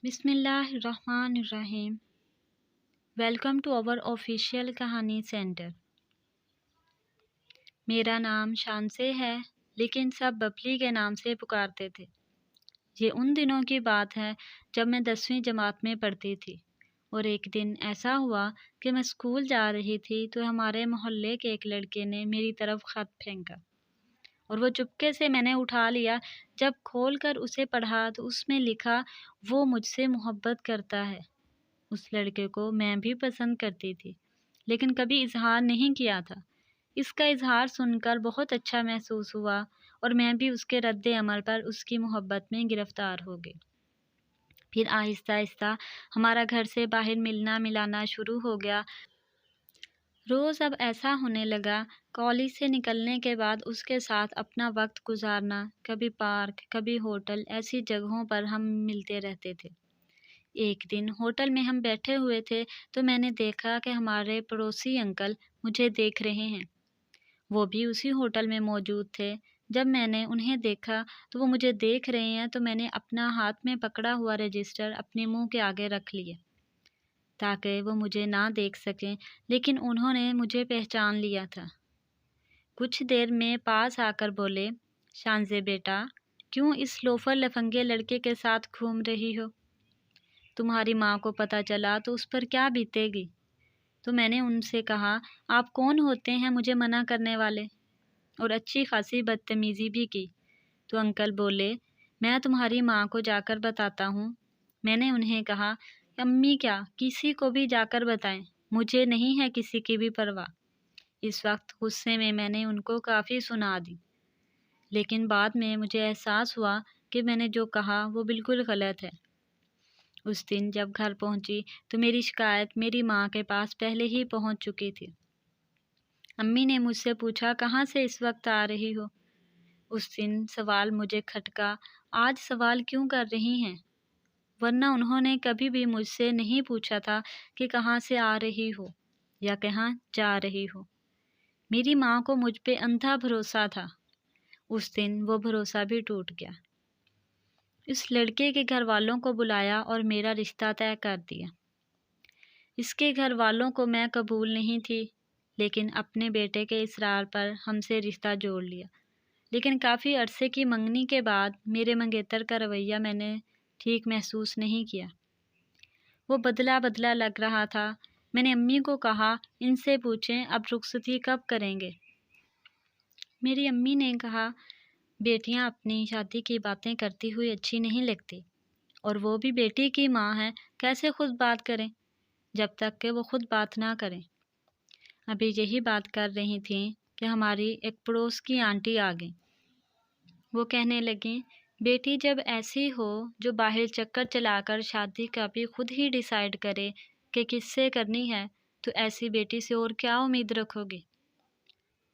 بسم اللہ الرحمن الرحیم۔ ویلکم ٹو آور آفیشیل کہانی سینٹر۔ میرا نام شانسے ہے، لیکن سب ببلی کے نام سے پکارتے تھے۔ یہ ان دنوں کی بات ہے جب میں 10ویں جماعت میں پڑھتی تھی، اور ایک دن ایسا ہوا کہ میں اسکول جا رہی تھی تو ہمارے محلے کے ایک لڑکے نے میری طرف خط پھینکا، اور وہ چپکے سے میں نے اٹھا لیا۔ جب کھول کر اسے پڑھا تو اس میں لکھا، وہ مجھ سے محبت کرتا ہے۔ اس لڑکے کو میں بھی پسند کرتی تھی، لیکن کبھی اظہار نہیں کیا تھا۔ اس کا اظہار سن کر بہت اچھا محسوس ہوا، اور میں بھی اس کے رد عمل پر اس کی محبت میں گرفتار ہو گئی۔ پھر آہستہ آہستہ ہمارا گھر سے باہر ملنا ملانا شروع ہو گیا۔ روز اب ایسا ہونے لگا، کالج سے نکلنے کے بعد اس کے ساتھ اپنا وقت گزارنا، کبھی پارک، کبھی ہوٹل، ایسی جگہوں پر ہم ملتے رہتے تھے۔ ایک دن ہوٹل میں ہم بیٹھے ہوئے تھے تو میں نے دیکھا کہ ہمارے پڑوسی انکل مجھے دیکھ رہے ہیں۔ وہ بھی اسی ہوٹل میں موجود تھے۔ جب میں نے انہیں دیکھا تو وہ مجھے دیکھ رہے ہیں تو میں نے اپنا ہاتھ میں پکڑا ہوا رجسٹر اپنے منہ کے آگے رکھ لیے تاکہ وہ مجھے نہ دیکھ سکیں، لیکن انہوں نے مجھے پہچان لیا تھا۔ کچھ دیر میں پاس آ کر بولے، شانزے بیٹا، کیوں اس لوفر لفنگے لڑکے کے ساتھ گھوم رہی ہو؟ تمہاری ماں کو پتہ چلا تو اس پر کیا بیتے گی؟ تو میں نے ان سے کہا، آپ کون ہوتے ہیں مجھے منع کرنے والے؟ اور اچھی خاصی بدتمیزی بھی کی۔ تو انکل بولے، میں تمہاری ماں کو جا کر بتاتا ہوں۔ میں نے انہیں کہا، امی کیا، کسی کو بھی جا کر بتائیں، مجھے نہیں ہے کسی کی بھی پرواہ۔ اس وقت غصے میں نے ان کو کافی سنا دی، لیکن بعد میں مجھے احساس ہوا کہ میں نے جو کہا وہ بالکل غلط ہے۔ اس دن جب گھر پہنچی تو میری شکایت میری ماں کے پاس پہلے ہی پہنچ چکی تھی۔ امی نے مجھ سے پوچھا، کہاں سے اس وقت آ رہی ہو؟ اس دن سوال مجھے کھٹکا، آج سوال کیوں کر رہی ہیں؟ ورنہ انہوں نے کبھی بھی مجھ سے نہیں پوچھا تھا کہ کہاں سے آ رہی ہو یا کہاں جا رہی ہو۔ میری ماں کو مجھ پہ اندھا بھروسہ تھا۔ اس دن وہ بھروسہ بھی ٹوٹ گیا۔ اس لڑکے کے گھر والوں کو بلایا اور میرا رشتہ طے کر دیا۔ اس کے گھر والوں کو میں قبول نہیں تھی، لیکن اپنے بیٹے کے اصرار پر ہم سے رشتہ جوڑ لیا۔ لیکن کافی عرصے کی منگنی کے بعد میرے منگیتر کا رویہ میں نے ٹھیک محسوس نہیں کیا۔ وہ بدلا بدلا لگ رہا تھا۔ میں نے امی کو کہا، ان سے پوچھیں اب رخصتی کب کریں گے؟ میری امی نے کہا، بیٹیاں اپنی شادی کی باتیں کرتی ہوئی اچھی نہیں لگتی، اور وہ بھی بیٹی کی ماں ہے، کیسے خود بات کریں جب تک کہ وہ خود بات نہ کریں۔ ابھی یہی بات کر رہی تھیں کہ ہماری ایک پڑوس کی آنٹی آ گئیں۔ وہ کہنے لگیں، بیٹی جب ایسی ہو جو باہر چکر چلا کر شادی کا بھی خود ہی ڈیسائیڈ کرے کہ کس سے کرنی ہے، تو ایسی بیٹی سے اور کیا امید رکھو گی؟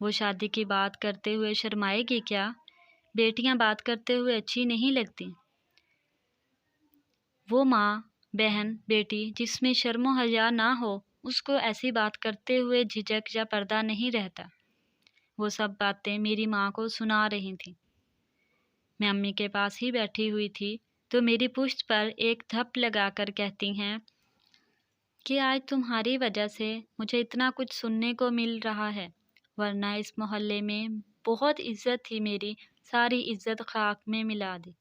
وہ شادی کی بات کرتے ہوئے شرمائے گی کیا؟ بیٹیاں بات کرتے ہوئے اچھی نہیں لگتی۔ وہ ماں، بہن، بیٹی جس میں شرم و حیا نہ ہو، اس کو ایسی بات کرتے ہوئے جھجک یا پردہ نہیں رہتا۔ وہ سب باتیں میری ماں کو سنا رہی تھیں۔ میں امی کے پاس ہی بیٹھی ہوئی تھی تو میری پشت پر ایک دھپ لگا کر کہتی ہیں کہ آج تمہاری وجہ سے مجھے اتنا کچھ سننے کو مل رہا ہے، ورنہ اس محلے میں بہت عزت تھی میری، ساری عزت خاک میں ملا دی۔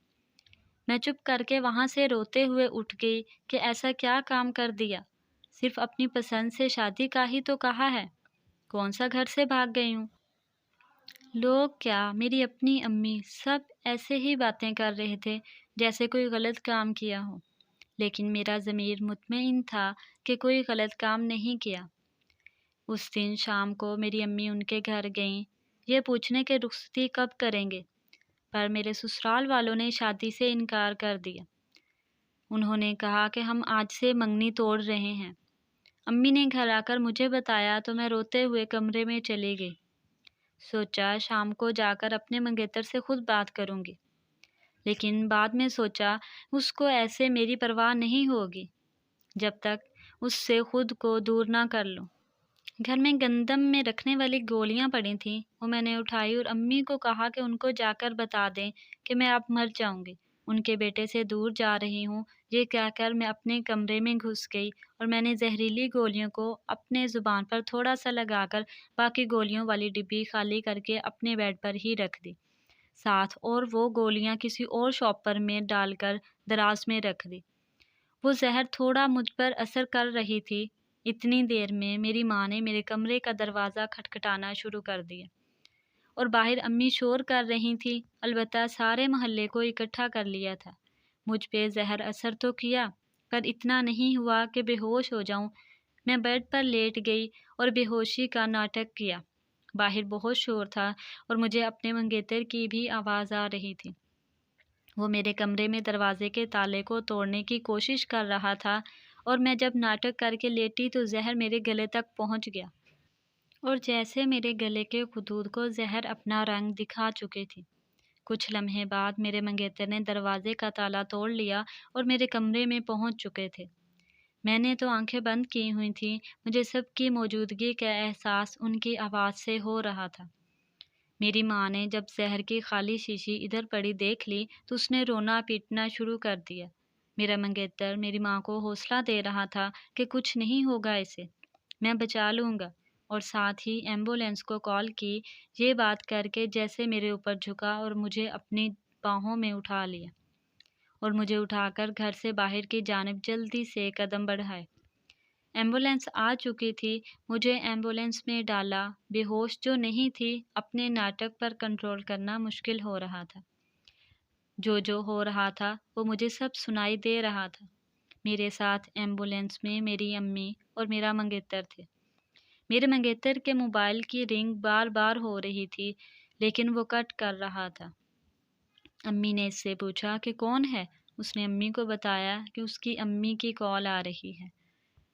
میں چپ کر کے وہاں سے روتے ہوئے اٹھ گئی کہ ایسا کیا کام کر دیا؟ صرف اپنی پسند سے شادی کا ہی تو کہا ہے، کون سا گھر سے بھاگ گئی ہوں؟ لوگ کیا، میری اپنی امی، سب ایسے ہی باتیں کر رہے تھے جیسے کوئی غلط کام کیا ہو، لیکن میرا ضمیر مطمئن تھا کہ کوئی غلط کام نہیں کیا۔ اس دن شام کو میری امی ان کے گھر گئیں، یہ پوچھنے کہ رخصتی کب کریں گے، پر میرے سسرال والوں نے شادی سے انکار کر دیا۔ انہوں نے کہا کہ ہم آج سے منگنی توڑ رہے ہیں۔ امی نے گھر آ کر مجھے بتایا تو میں روتے ہوئے کمرے میں چلی گئی۔ سوچا شام کو جا کر اپنے منگیتر سے خود بات کروں گی، لیکن بعد میں سوچا اس کو ایسے میری پرواہ نہیں ہوگی جب تک اس سے خود کو دور نہ کر لوں۔ گھر میں گندم میں رکھنے والی گولیاں پڑی تھیں، وہ میں نے اٹھائی اور امی کو کہا کہ ان کو جا کر بتا دیں کہ میں اب مر جاؤں گی ان کے بیٹے سے دور جا رہی ہوں، یہ کہہ کر میں اپنے کمرے میں گھس گئی اور میں نے زہریلی گولیوں کو اپنے زبان پر تھوڑا سا لگا کر باقی گولیوں والی ڈبی خالی کر کے اپنے بیڈ پر ہی رکھ دی، ساتھ اور وہ گولیاں کسی اور شاپر میں ڈال کر دراز میں رکھ دی۔ وہ زہر تھوڑا مجھ پر اثر کر رہی تھی۔ اتنی دیر میں میری ماں نے میرے کمرے کا دروازہ کھٹکھٹانا شروع کر دیا اور باہر امی شور کر رہی تھی، البتہ سارے محلے کو اکٹھا کر لیا تھا۔ مجھ پہ زہر اثر تو کیا، پر اتنا نہیں ہوا کہ بے ہوش ہو جاؤں۔ میں بیڈ پر لیٹ گئی اور بے ہوشی کا ناٹک کیا۔ باہر بہت شور تھا اور مجھے اپنے منگیتر کی بھی آواز آ رہی تھی۔ وہ میرے کمرے میں دروازے کے تالے کو توڑنے کی کوشش کر رہا تھا اور میں جب ناٹک کر کے لیٹی تو زہر میرے گلے تک پہنچ گیا اور جیسے میرے گلے کے خطوط کو زہر اپنا رنگ دکھا چکی تھی۔ کچھ لمحے بعد میرے منگیتر نے دروازے کا تالا توڑ لیا اور میرے کمرے میں پہنچ چکے تھے۔ میں نے تو آنکھیں بند کی ہوئی تھیں، مجھے سب کی موجودگی کا احساس ان کی آواز سے ہو رہا تھا۔ میری ماں نے جب زہر کی خالی شیشی ادھر پڑی دیکھ لی تو اس نے رونا پیٹنا شروع کر دیا۔ میرا منگیتر میری ماں کو حوصلہ دے رہا تھا کہ کچھ نہیں ہوگا اسے، میں بچا لوں گا، اور ساتھ ہی ایمبولینس کو کال کی، یہ بات کر کے جیسے میرے اوپر جھکا اور مجھے اپنی باہوں میں اٹھا لیا اور مجھے اٹھا کر گھر سے باہر کی جانب جلدی سے قدم بڑھائے۔ ایمبولینس آ چکی تھی، مجھے ایمبولینس میں ڈالا۔ بے ہوش جو نہیں تھی، اپنے ناٹک پر کنٹرول کرنا مشکل ہو رہا تھا۔ جو ہو رہا تھا وہ مجھے سب سنائی دے رہا تھا۔ میرے ساتھ ایمبولینس میں میری امی اور میرا منگیتر تھے۔ میرے منگیتر کے موبائل کی رنگ بار بار ہو رہی تھی، لیکن وہ کٹ کر رہا تھا۔ امی نے اس سے پوچھا کہ کون ہے؟ اس نے امی کو بتایا کہ اس کی امی کی کال آ رہی ہے،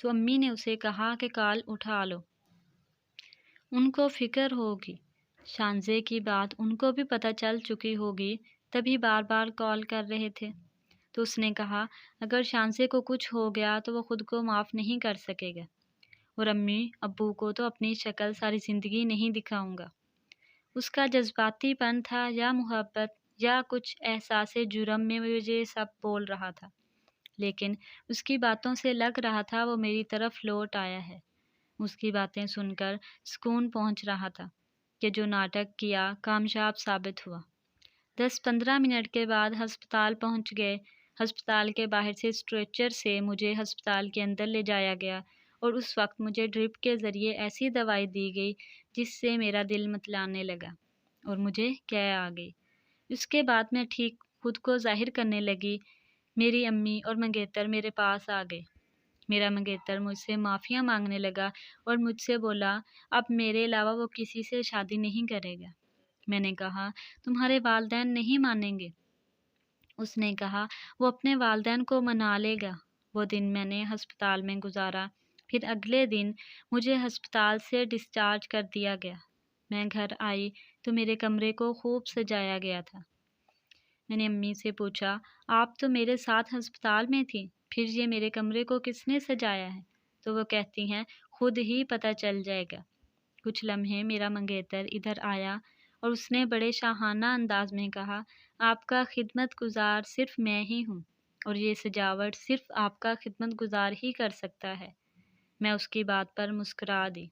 تو امی نے اسے کہا کہ کال اٹھا لو، ان کو فکر ہوگی، شانزے کی بات ان کو بھی پتہ چل چکی ہوگی، تبھی بار بار کال کر رہے تھے۔ تو اس نے کہا اگر شانزے کو کچھ ہو گیا تو وہ خود کو معاف نہیں کر سکے گا، اور امی ابو کو تو اپنی شکل ساری زندگی نہیں دکھاؤں گا۔ اس کا جذباتی پن تھا یا محبت یا کچھ احساس جرم میں مجھے سب بول رہا تھا، لیکن اس کی باتوں سے لگ رہا تھا وہ میری طرف لوٹ آیا ہے۔ اس کی باتیں سن کر سکون پہنچ رہا تھا کہ جو ناٹک کیا کامیاب ثابت ہوا۔ 10-15 منٹ کے بعد ہسپتال پہنچ گئے۔ ہسپتال کے باہر سے اسٹریچر سے مجھے ہسپتال کے اندر لے جایا گیا اور اس وقت مجھے ڈرپ کے ذریعے ایسی دوائی دی گئی جس سے میرا دل متلانے لگا اور مجھے قے آ گئی۔ اس کے بعد میں ٹھیک خود کو ظاہر کرنے لگی۔ میری امی اور منگیتر میرے پاس آ گئے۔ میرا منگیتر مجھ سے معافیاں مانگنے لگا اور مجھ سے بولا اب میرے علاوہ وہ کسی سے شادی نہیں کرے گا۔ میں نے کہا تمہارے والدین نہیں مانیں گے؟ اس نے کہا وہ اپنے والدین کو منا لے گا۔ وہ دن میں نے ہسپتال میں گزارا۔ پھر اگلے دن مجھے ہسپتال سے ڈسچارج کر دیا گیا۔ میں گھر آئی تو میرے کمرے کو خوب سجایا گیا تھا۔ میں نے امی سے پوچھا آپ تو میرے ساتھ ہسپتال میں تھی، پھر یہ میرے کمرے کو کس نے سجایا ہے؟ تو وہ کہتی ہیں خود ہی پتہ چل جائے گا۔ کچھ لمحے میرا منگیتر ادھر آیا اور اس نے بڑے شاہانہ انداز میں کہا آپ کا خدمت گزار صرف میں ہی ہوں اور یہ سجاوٹ صرف آپ کا خدمت گزار ہی کر سکتا ہے۔ میں اس کی بات پر مسکرا دی۔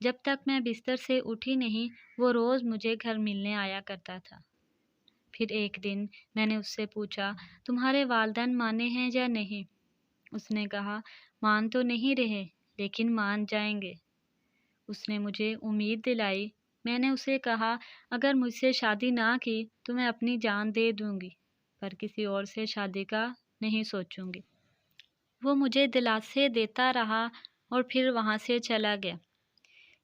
جب تک میں بستر سے اٹھی نہیں وہ روز مجھے گھر ملنے آیا کرتا تھا۔ پھر ایک دن میں نے اس سے پوچھا تمہارے والدین مانے ہیں یا نہیں؟ اس نے کہا مان تو نہیں رہے لیکن مان جائیں گے۔ اس نے مجھے امید دلائی۔ میں نے اسے کہا اگر مجھ سے شادی نہ کی تو میں اپنی جان دے دوں گی، پر کسی اور سے شادی کا نہیں سوچوں گی۔ وہ مجھے دلاسے دیتا رہا اور پھر وہاں سے چلا گیا۔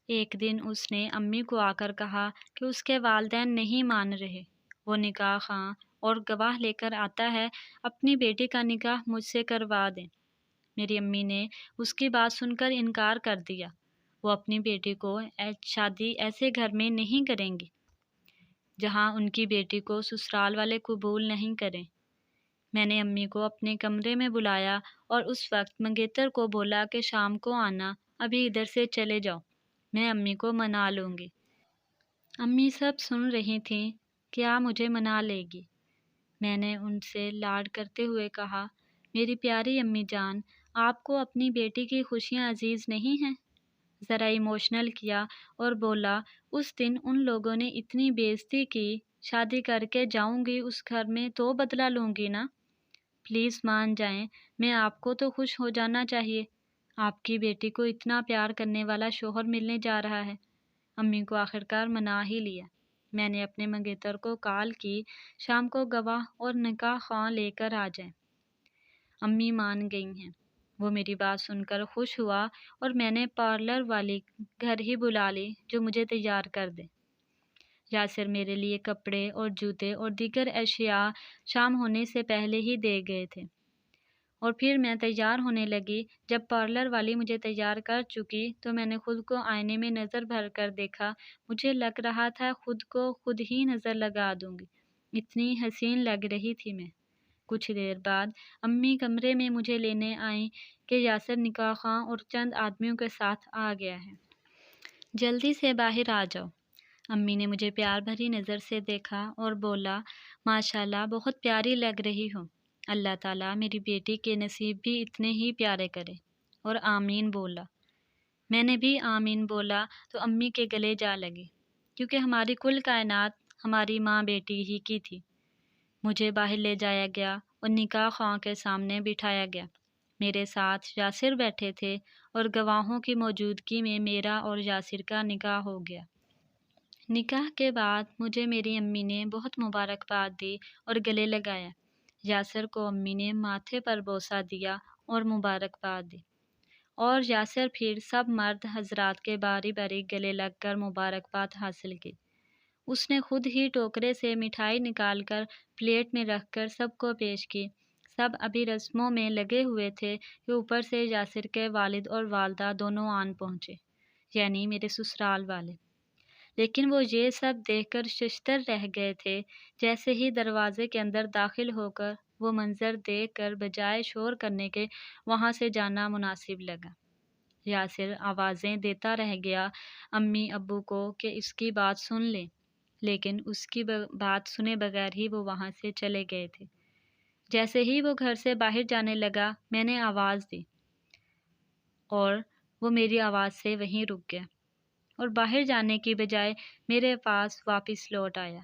ایک دن اس نے امی کو آ کر کہا کہ اس کے والدین نہیں مان رہے، وہ نکاح خواں اور گواہ لے کر آتا ہے، اپنی بیٹی کا نکاح مجھ سے کروا دیں۔ میری امی نے اس کی بات سن کر انکار کر دیا۔ وہ اپنی بیٹی کو شادی ایسے گھر میں نہیں کریں گی جہاں ان کی بیٹی کو سسرال والے قبول نہیں کریں۔ میں نے امی کو اپنے کمرے میں بلایا اور اس وقت منگیتر کو بولا کہ شام کو آنا، ابھی ادھر سے چلے جاؤ، میں امی کو منا لوں گی۔ امی سب سن رہی تھیں، کیا مجھے منا لے گی؟ میں نے ان سے لاڈ کرتے ہوئے کہا، میری پیاری امی جان، آپ کو اپنی بیٹی کی خوشیاں عزیز نہیں ہیں؟ ذرا ایموشنل کیا اور بولا، اس دن ان لوگوں نے اتنی بےعزتی کی، شادی کر کے جاؤں گی اس گھر میں تو بدلہ لوں گی نا۔ پلیز مان جائیں، میں آپ کو تو خوش ہو جانا چاہیے، آپ کی بیٹی کو اتنا پیار کرنے والا شوہر ملنے جا رہا ہے۔ امی کو آخرکار منا ہی لیا۔ میں نے اپنے منگیتر کو کال کی، شام کو گواہ اور نکاح خواں لے کر آ جائیں۔ امی مان گئی ہیں۔ وہ میری بات سن کر خوش ہوا اور میں نے پارلر والی گھر ہی بلا لی جو مجھے تیار کر دے۔ یاسر میرے لیے کپڑے اور جوتے اور دیگر اشیاء شام ہونے سے پہلے ہی دے گئے تھے، اور پھر میں تیار ہونے لگی۔ جب پارلر والی مجھے تیار کر چکی تو میں نے خود کو آئینے میں نظر بھر کر دیکھا۔ مجھے لگ رہا تھا خود کو خود ہی نظر لگا دوں گی، اتنی حسین لگ رہی تھی میں۔ کچھ دیر بعد امی کمرے میں مجھے لینے آئیں کہ یاسر نکاح خواں اور چند آدمیوں کے ساتھ آ گیا ہے، جلدی سے باہر آ جاؤ۔ امی نے مجھے پیار بھری نظر سے دیکھا اور بولا، ماشاءاللہ بہت پیاری لگ رہی ہو، اللہ تعالیٰ میری بیٹی کے نصیب بھی اتنے ہی پیارے کرے، اور آمین بولا۔ میں نے بھی آمین بولا تو امی کے گلے جا لگی، کیونکہ ہماری کل کائنات ہماری ماں بیٹی ہی کی تھی۔ مجھے باہر لے جایا گیا اور نکاح خواں کے سامنے بٹھایا گیا۔ میرے ساتھ یاسر بیٹھے تھے اور گواہوں کی موجودگی میں میرا اور یاسر کا نکاح ہو گیا۔ نکاح کے بعد مجھے میری امی نے بہت مبارکباد دی اور گلے لگایا۔ یاسر کو امی نے ماتھے پر بوسہ دیا اور مبارکباد دی، اور یاسر پھر سب مرد حضرات کے باری باری گلے لگ کر مبارکباد حاصل کی۔ اس نے خود ہی ٹوکرے سے مٹھائی نکال کر پلیٹ میں رکھ کر سب کو پیش کی۔ سب ابھی رسموں میں لگے ہوئے تھے کہ اوپر سے یاسر کے والد اور والدہ دونوں آن پہنچے، یعنی میرے سسرال والے۔ لیکن وہ یہ سب دیکھ کر ششدر رہ گئے تھے۔ جیسے ہی دروازے کے اندر داخل ہو کر وہ منظر دیکھ کر بجائے شور کرنے کے وہاں سے جانا مناسب لگا۔ یاسر آوازیں دیتا رہ گیا امی ابو کو کہ اس کی بات سن لیں، لیکن اس کی بات سنے بغیر ہی وہ وہاں سے چلے گئے تھے۔ جیسے ہی وہ گھر سے باہر جانے لگا میں نے آواز دی اور وہ میری آواز سے وہیں رک گیا اور باہر جانے کی بجائے میرے پاس واپس لوٹ آیا۔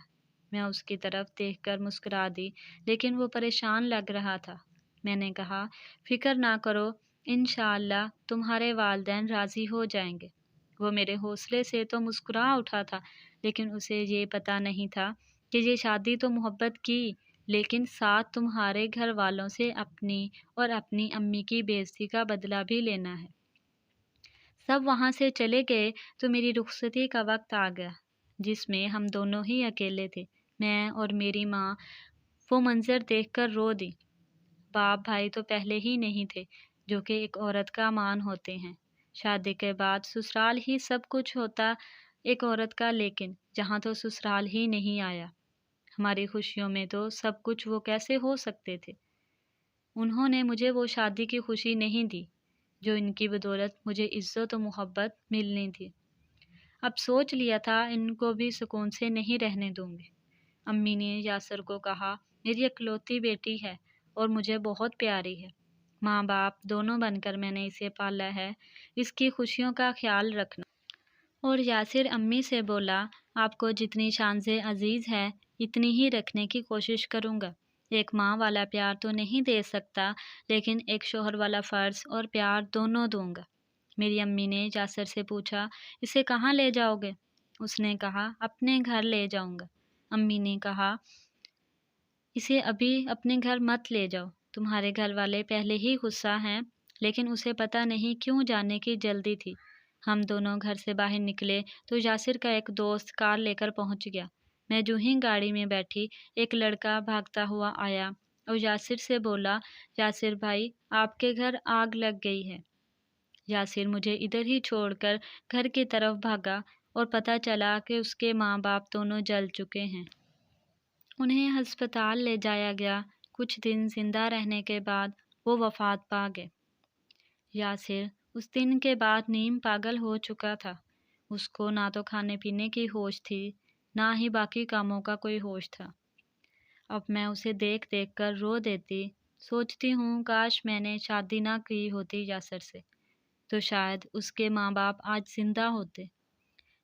میں اس کی طرف دیکھ کر مسکرا دی، لیکن وہ پریشان لگ رہا تھا۔ میں نے کہا، فکر نہ کرو، انشاءاللہ تمہارے والدین راضی ہو جائیں گے۔ وہ میرے حوصلے سے تو مسکرا اٹھا تھا، لیکن اسے یہ پتہ نہیں تھا کہ یہ شادی تو محبت کی، لیکن ساتھ تمہارے گھر والوں سے اپنی اور اپنی امی کی بےعزتی کا بدلہ بھی لینا ہے۔ سب وہاں سے چلے گئے تو میری رخصتی کا وقت آ گیا، جس میں ہم دونوں ہی اکیلے تھے، میں اور میری ماں۔ وہ منظر دیکھ کر رو دی۔ باپ بھائی تو پہلے ہی نہیں تھے، جو کہ ایک عورت کا مان ہوتے ہیں۔ شادی کے بعد سسرال ہی سب کچھ ہوتا ایک عورت کا، لیکن جہاں تو سسرال ہی نہیں آیا۔ ہماری خوشیوں میں تو سب کچھ وہ کیسے ہو سکتے تھے؟ انہوں نے مجھے وہ شادی کی خوشی نہیں دی جو ان کی بدولت مجھے عزت و محبت ملنی تھی۔ اب سوچ لیا تھا ان کو بھی سکون سے نہیں رہنے دوں گی۔ امی نے یاسر کو کہا، میری اکلوتی بیٹی ہے اور مجھے بہت پیاری ہے، ماں باپ دونوں بن کر میں نے اسے پالا ہے، اس کی خوشیوں کا خیال رکھنا۔ اور یاسر امی سے بولا، آپ کو جتنی شان سے عزیز ہے اتنی ہی رکھنے کی کوشش کروں گا۔ ایک ماں والا پیار تو نہیں دے سکتا، لیکن ایک شوہر والا فرض اور پیار دونوں دوں گا۔ میری امی نے یاسر سے پوچھا، اسے کہاں لے جاؤ گے؟ اس نے کہا، اپنے گھر لے جاؤں گا۔ امی نے کہا، اسے ابھی اپنے گھر مت لے جاؤ، تمہارے گھر والے پہلے ہی غصہ ہیں، لیکن اسے پتہ نہیں کیوں جانے کی جلدی تھی۔ ہم دونوں گھر سے باہر نکلے تو یاسر کا ایک دوست کار لے کر پہنچ گیا۔ میں جو ہی گاڑی میں بیٹھی، ایک لڑکا بھاگتا ہوا آیا اور یاسر سے بولا، یاسر بھائی، آپ کے گھر آگ لگ گئی ہے۔ یاسر مجھے ادھر ہی چھوڑ کر گھر کی طرف بھاگا اور پتہ چلا کہ اس کے ماں باپ دونوں جل چکے ہیں۔ انہیں ہسپتال لے جایا گیا۔ کچھ دن زندہ رہنے کے بعد وہ وفات پا گئے۔ یاسر اس دن کے بعد نیم پاگل ہو چکا تھا۔ اس کو نہ تو کھانے پینے کی ہوش تھی، نہ ہی باقی کاموں کا کوئی ہوش تھا۔ اب میں اسے دیکھ دیکھ کر رو دیتی، سوچتی ہوں کاش میں نے شادی نہ کی ہوتی یاسر سے، تو شاید اس کے ماں باپ آج زندہ ہوتے۔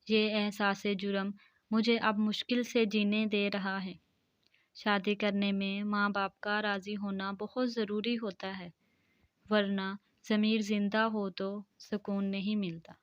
یہ احساس جرم مجھے اب مشکل سے جینے دے رہا ہے۔ شادی کرنے میں ماں باپ کا راضی ہونا بہت ضروری ہوتا ہے، ورنہ ضمیر زندہ ہو تو سکون نہیں ملتا۔